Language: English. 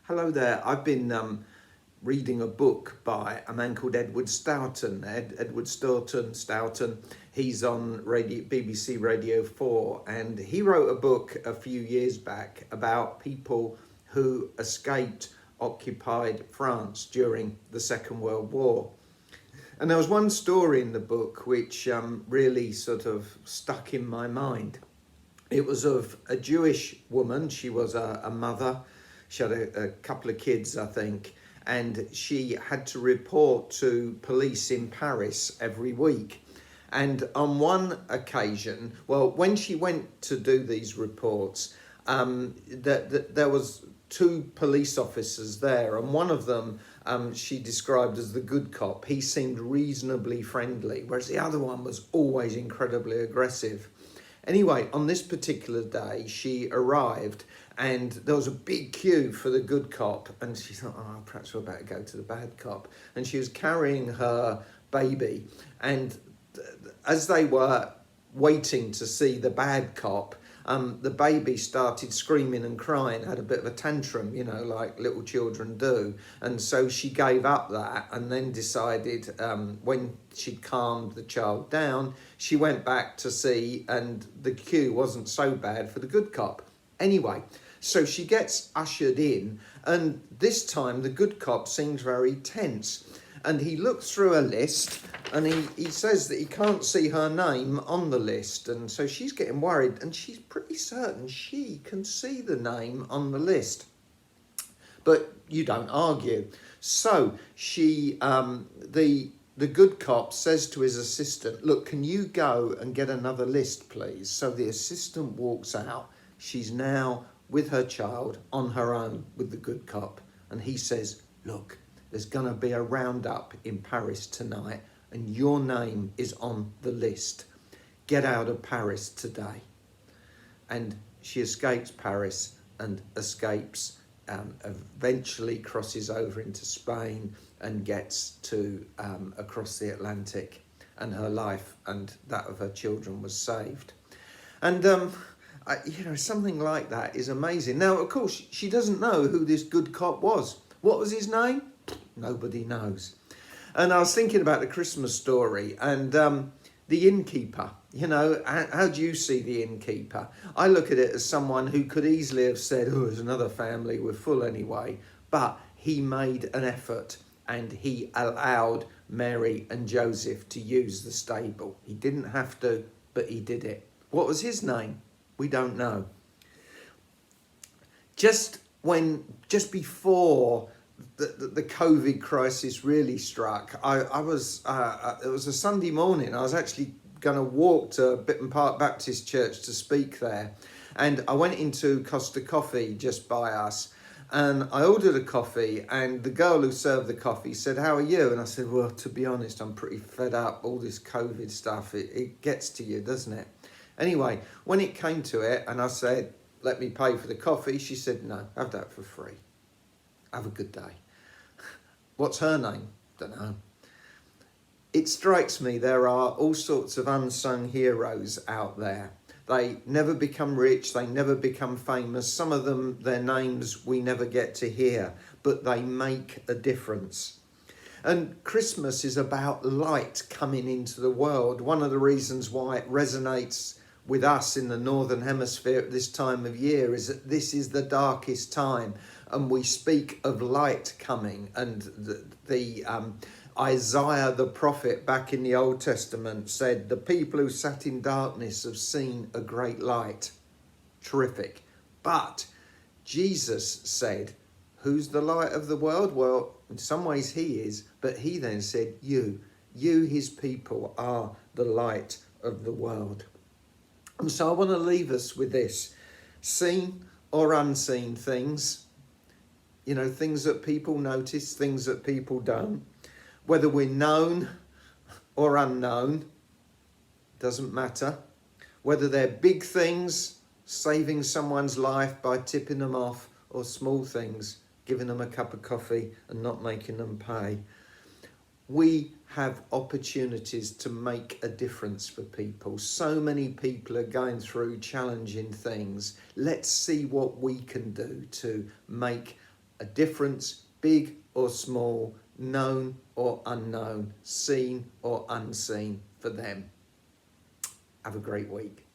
Hello there. I've been reading a book by a man called Edward Stoughton. Edward Stoughton. He's on BBC Radio 4, and he wrote a book a few years back about people who escaped occupied France during the Second World War. And there was one story in the book which really sort of stuck in my mind. It was of a Jewish woman. She was a mother. She had a couple of kids, I think, and she had to report to police in Paris every week. And on one occasion, well, when she went to do these reports, there was two police officers there, and one of them she described as the good cop. He seemed reasonably friendly, whereas the other one was always incredibly aggressive. Anyway, on this particular day, she arrived and there was a big queue for the good cop, and she thought, oh, perhaps we're about to go to the bad cop. And she was carrying her baby, and as they were waiting to see the bad cop, the baby started screaming and crying, had a bit of a tantrum, like little children do. And so she gave up that and then decided, when she'd calmed the child down, she went back to see, and the queue wasn't so bad for the good cop. Anyway, so she gets ushered in, and this time the good cop seems very tense. And he looks through a list, and he says that he can't see her name on the list. And so she's getting worried, and she's pretty certain she can see the name on the list. But you don't argue. So she, the good cop says to his assistant, look, can you go and get another list, please? So the assistant walks out. She's now with her child on her own with the good cop. And he says, look, there's going to be a roundup in Paris tonight, and your name is on the list. Get out of Paris today. And she escapes Paris and escapes, eventually crosses over into Spain and gets to across the Atlantic, and her life and that of her children was saved. And something like that is amazing. Now, of course, she doesn't know who this good cop was. What was his name? Nobody knows. And I was thinking about the Christmas story and the innkeeper. How do you see the innkeeper? I look at it as someone who could easily have said, oh, there's another family, we're full anyway. But he made an effort and he allowed Mary and Joseph to use the stable. He didn't have to, but he did it. What was his name? We don't know. Just before the COVID crisis really struck, it was a Sunday morning. I was actually going to walk to Bitton Park Baptist Church to speak there. And I went into Costa Coffee just by us, and I ordered a coffee, and the girl who served the coffee said, how are you? And I said, well, to be honest, I'm pretty fed up. All this COVID stuff, it gets to you, doesn't it? Anyway, when it came to it, and I said, let me pay for the coffee, she said, no, have that for free. Have a good day. What's her name? Don't know. It strikes me there are all sorts of unsung heroes out there. They never become rich, they never become famous. Some of them, their names we never get to hear, but they make a difference. And Christmas is about light coming into the world. One of the reasons why it resonates with us in the Northern Hemisphere at this time of year is that this is the darkest time, and we speak of light coming. And the Isaiah the prophet back in the Old Testament said, the people who sat in darkness have seen a great light. Terrific. But Jesus said, who's the light of the world? Well, in some ways he is, but he then said, you his people are the light of the world. And so I want to leave us with this: seen or unseen things, things that people notice, things that people don't, whether we're known or unknown, doesn't matter. Whether they're big things, saving someone's life by tipping them off, or small things, giving them a cup of coffee and not making them pay. We have opportunities to make a difference for people. So many people are going through challenging things. Let's see what we can do to make a difference, big or small, known or unknown, seen or unseen for them. Have a great week.